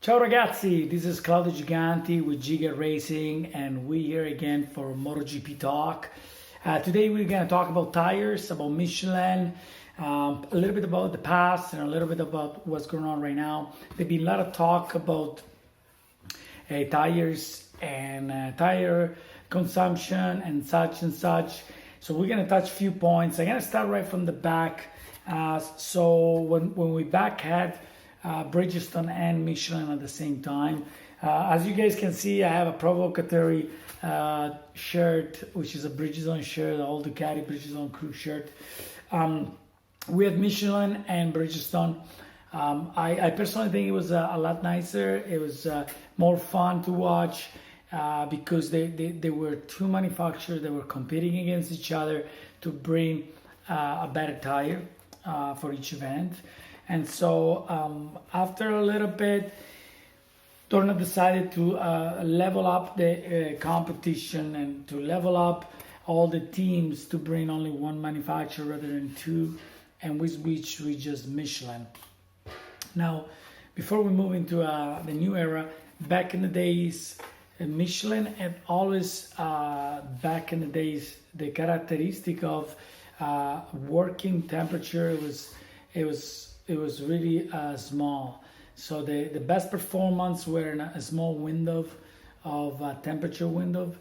Ciao ragazzi, this is Claudio Giganti with Giga Racing and we're here again for MotoGP talk. Today we're going to talk about tires, about Michelin, a little bit about the past and a little bit about what's going on right now. There's been a lot of talk about tires and tire consumption and such and such. So we're going to touch a few points. I'm going to start right from the back. So when we back had Bridgestone and Michelin at the same time. As you guys can see, I have a provocatory shirt, which is a Bridgestone shirt, all Ducati Bridgestone crew shirt. We had Michelin and Bridgestone. I personally think it was a lot nicer. It was more fun to watch because they were two manufacturers that were competing against each other to bring a better tire for each event. And so after a little bit, Dorna decided to level up the competition and to level up all the teams to bring only one manufacturer rather than two, and with which we just Michelin. Now, before we move into the new era, back in the days, Michelin had always, back in the days, the characteristic of working temperature was really small. So the best performance were in a small window of temperature window.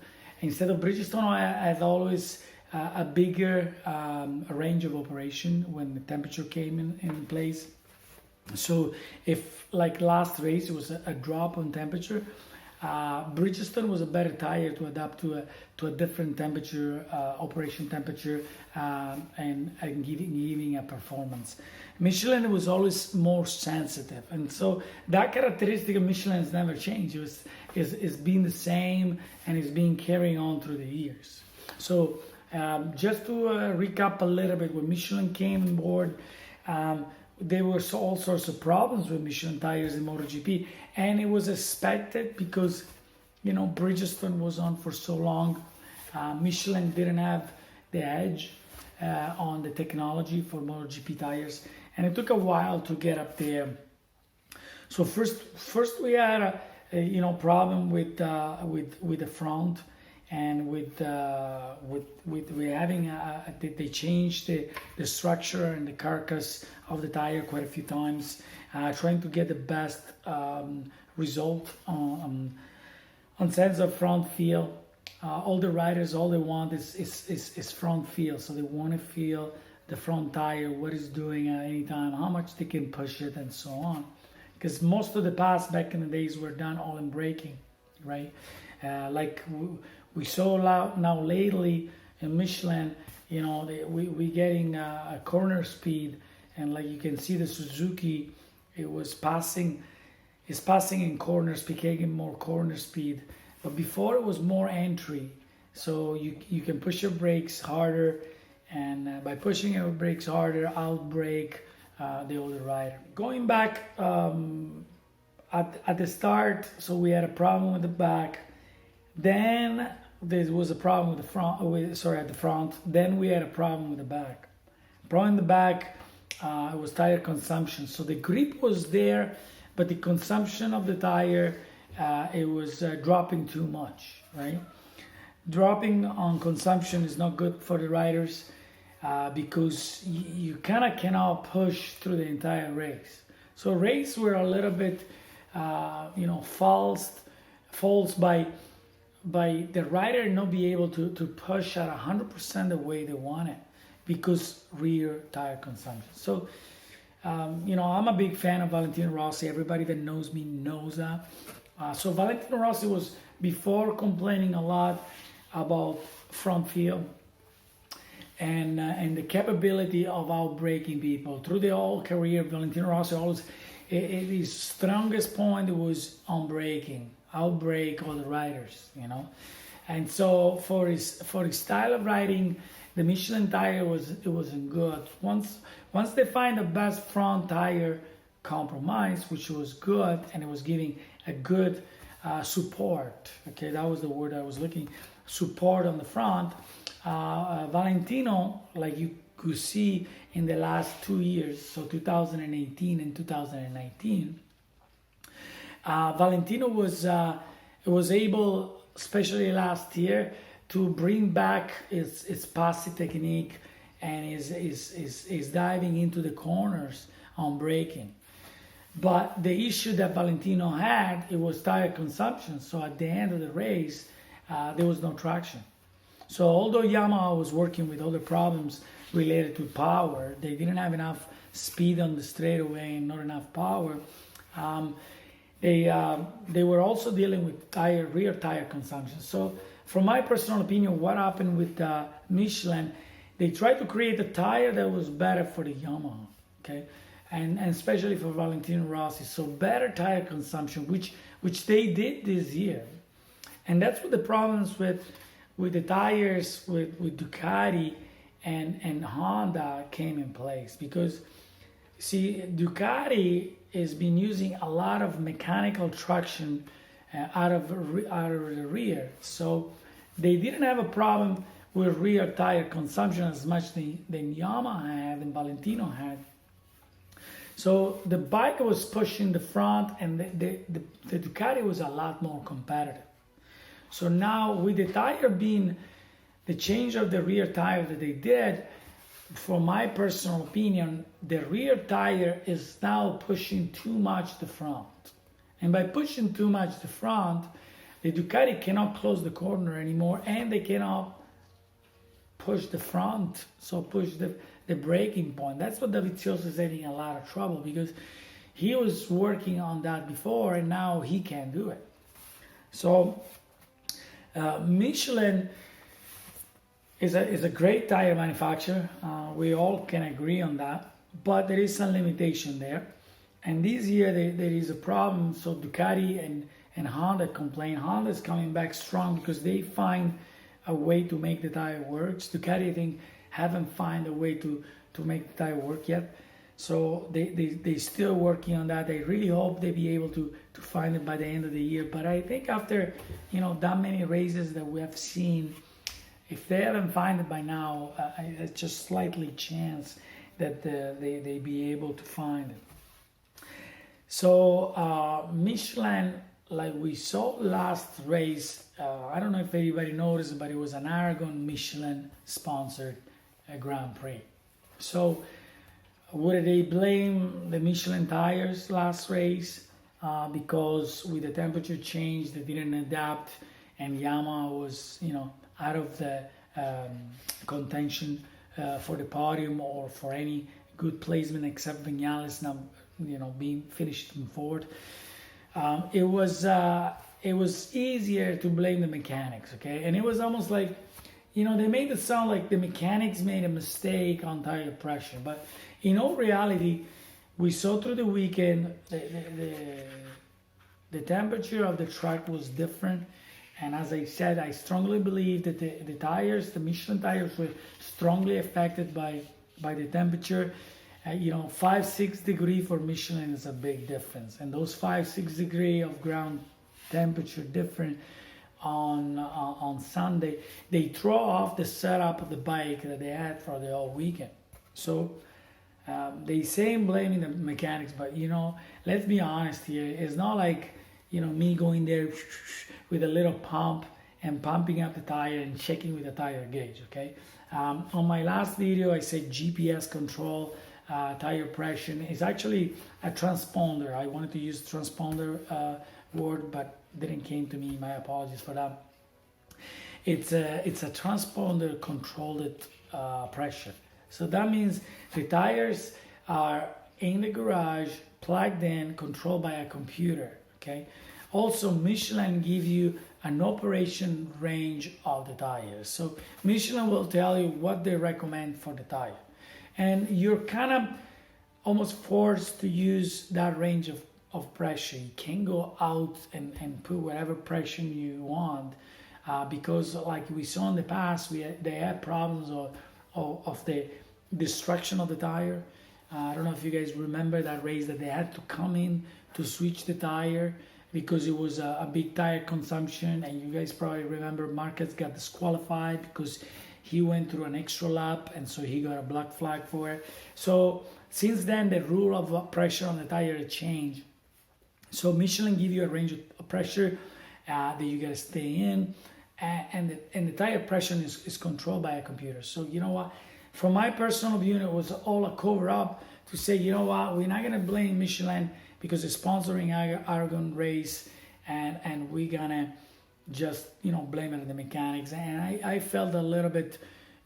Instead of Bridgestone, I had always a bigger range of operation when the temperature came in place. So if like last race it was a drop on temperature, Bridgestone was a better tire to adapt to a different temperature, operation temperature, and giving a performance. Michelin was always more sensitive, and so that characteristic of Michelin has never changed. It's been the same, and it's been carrying on through the years. So just to recap a little bit, when Michelin came on board, there were all sorts of problems with Michelin tires in MotoGP, and it was expected because, you know, Bridgestone was on for so long. Michelin didn't have the edge on the technology for MotoGP tires, and it took a while to get up there. So first we had a problem with the front, and with having they changed the structure and the carcass of the tire quite a few times, trying to get the best result on sense of front feel. All the riders, all they want is front feel, so they want to feel the front tire, what it's doing at any time, how much they can push it, and so on. Because most of the pass back in the days were done all in braking, right? Like we saw now lately in Michelin, you know, we getting a corner speed, and like you can see the Suzuki, it's passing in corner speed, getting more corner speed. But before it was more entry, so you can push your brakes harder, and by pushing your brakes harder, outbrake the other rider. Going back at the start, so we had a problem with the back. Then there was a problem with the front. At the front. Then we had a problem with the back. Problem in the back, it was tire consumption. So the grip was there, but the consumption of the tire, it was dropping too much, right? Dropping on consumption is not good for the riders because you kind of cannot push through the entire race. So race were a little bit, false by the rider not be able to push at 100% the way they want it because rear tire consumption. So, I'm a big fan of Valentino Rossi. Everybody that knows me knows that. So Valentino Rossi was, before complaining a lot about front feel and the capability of outbraking people through the whole career, Valentino Rossi always, his strongest point was on braking. Outbrake all the riders, and so for his style of riding, the Michelin tire wasn't good. Once they find the best front tire compromise, which was good, and it was giving a good support. Okay, that was the word I was looking. Support on the front. Valentino, like you could see in the last 2 years, so 2018 and 2019. Valentino was able, especially last year, to bring back its passing technique and is diving into the corners on braking. But the issue that Valentino had, it was tire consumption. So at the end of the race, there was no traction. So although Yamaha was working with other problems related to power, they didn't have enough speed on the straightaway and not enough power. They were also dealing with rear tire consumption. So from my personal opinion, what happened with Michelin, they tried to create a tire that was better for the Yamaha, okay, and especially for Valentino Rossi. So better tire consumption, which they did this year, and that's what the problems with the tires with Ducati and Honda came in place, because see, Ducati has been using a lot of mechanical traction out of the rear, so they didn't have a problem with rear tire consumption as much than Yamaha had and Valentino had. So the bike was pushing the front, and the Ducati was a lot more competitive. So now with the tire being the change of the rear tire that they did, for my personal opinion, the rear tire is now pushing too much the front. And by pushing too much the front, the Ducati cannot close the corner anymore, and they cannot push the front, so push the braking point. That's what Dovizioso is having a lot of trouble, because he was working on that before and now he can't do it. So Michelin is a great tire manufacturer. We all can agree on that, but there is some limitation there. And this year there is a problem. So Ducati and Honda complain. Honda is coming back strong because they find a way to make the tire work. Ducati, I think, haven't found a way to make the tire work yet. So they still working on that. They really hope they be able to find it by the end of the year. But I think after that many races that we have seen, if they haven't found it by now, it's just slightly chance that they be able to find it. So Michelin, like we saw last race, I don't know if anybody noticed, but it was an Aragon Michelin sponsored Grand Prix. So would they blame the Michelin tires last race because with the temperature change they didn't adapt, and Yamaha was out of the contention for the podium or for any good placement except Vinales now being finished in fourth? It was easier to blame the mechanics, okay? And it was almost like, they made it sound like the mechanics made a mistake on tire pressure. But in all reality, we saw through the weekend the temperature of the track was different. And as I said, I strongly believe that the Michelin tires were strongly affected by the temperature. 5-6 degree for Michelin is a big difference, and those 5-6 degree of ground temperature different on Sunday, they throw off the setup of the bike that they had for the whole weekend. So they say blaming the mechanics, but let's be honest here. It's not like me going there with a little pump and pumping up the tire and checking with the tire gauge. Okay. On my last video, I said GPS control. Tire pressure is actually a transponder. I wanted to use transponder word, but didn't came to me. My apologies for that. It's a transponder controlled pressure. So that means the tires are in the garage, plugged in, controlled by a computer. Okay. Also, Michelin give you an operation range of the tires. So Michelin will tell you what they recommend for the tire. And you're kind of almost forced to use that range of pressure. You can't go out and put whatever pressure you want because like we saw in the past, they had problems of the destruction of the tire. I don't know if you guys remember that race that they had to come in to switch the tire because it was a big tire consumption. And you guys probably remember Marquez got disqualified because he went through an extra lap, and so he got a black flag for it. So since then, the rule of pressure on the tire changed. So Michelin give you a range of pressure that you gotta stay in, and the tire pressure is controlled by a computer. So you know what? From my personal view, it was all a cover up to say, you know what, we're not gonna blame Michelin because it's sponsoring Aragon race, and we're gonna just blame it on the mechanics. And I felt a little bit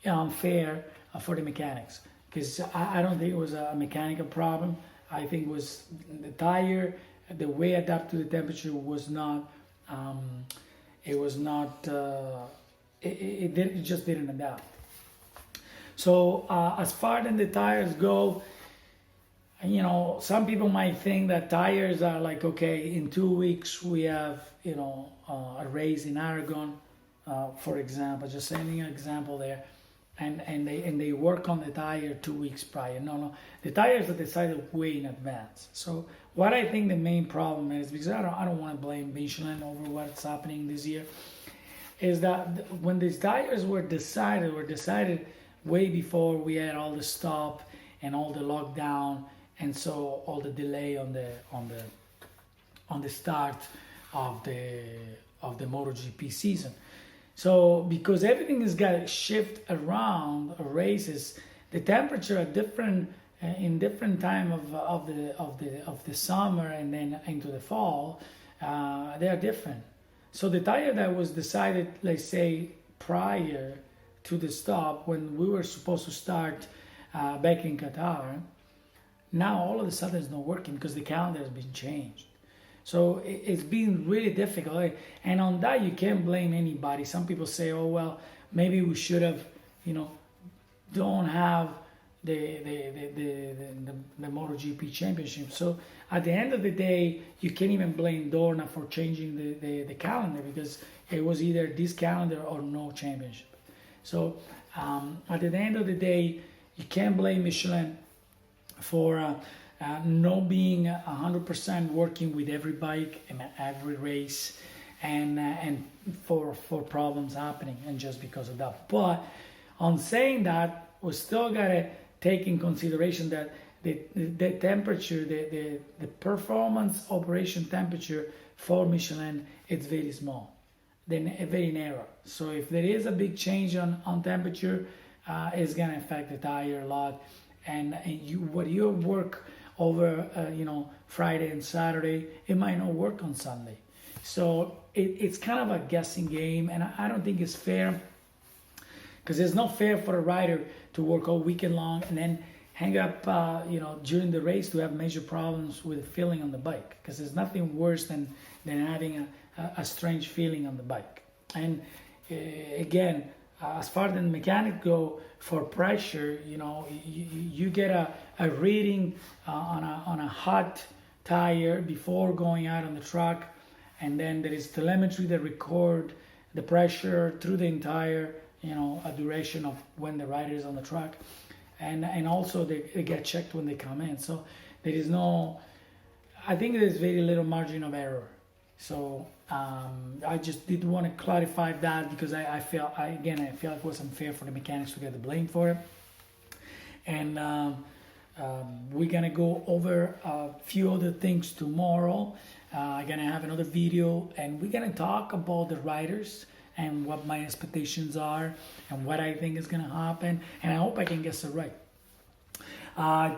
unfair for the mechanics, because I don't think it was a mechanical problem. I think it was the tire, the way it adapted to the temperature was not. It just didn't adapt. So as far as the tires go, some people might think that tires are like, okay, in 2 weeks we have a race in Aragon, for example, just saying an example there, and they work on the tire 2 weeks prior. No, the tires are decided way in advance. So what I think the main problem is, because I don't want to blame Michelin over what's happening this year, is that when these tires were decided way before we had all the stop and all the lockdown, and so all the delay on the start of the MotoGP season. So because everything has got to shift around races, the temperature at different in different time of the summer and then into the fall, they are different. So the tire that was decided, let's say, prior to the stop, when we were supposed to start back in Qatar, now all of a sudden it's not working because the calendar has been changed. So it's been really difficult, and on that you can't blame anybody. Some people say, oh well, maybe we should have, don't have the MotoGP championship. So at the end of the day, you can't even blame Dorna for changing the calendar, because it was either this calendar or no championship. So at the end of the day, you can't blame Michelin for not being 100% working with every bike and every race, and for problems happening, and just because of that. But on saying that, we still gotta take in consideration that the temperature, the performance operation temperature for Michelin, it's very small, then very narrow. So if there is a big change on temperature, it's gonna affect the tire a lot, and what you work over Friday and Saturday, it might not work on Sunday. So it's kind of a guessing game, and I don't think it's fair, because it's not fair for a rider to work all weekend long and then hang up during the race to have major problems with feeling on the bike, because there's nothing worse than having a strange feeling on the bike. And again, as far as the mechanic go, for pressure, you get a reading on a hot tire before going out on the track, and then there is telemetry that record the pressure through the entire a duration of when the rider is on the track, and also they get checked when they come in. So there is I think there's very little margin of error. So I just did want to clarify that, because I feel like it was unfair for the mechanics to get the blame for it. And we're gonna go over a few other things tomorrow. I'm gonna have another video, and we're gonna talk about the riders and what my expectations are and what I think is gonna happen. And I hope I can guess it right.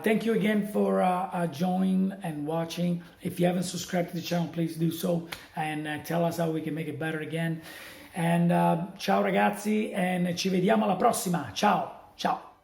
Thank you again for joining and watching. If you haven't subscribed to the channel, please do so, and tell us how we can make it better again. And ciao ragazzi, and ci vediamo alla prossima. Ciao, ciao.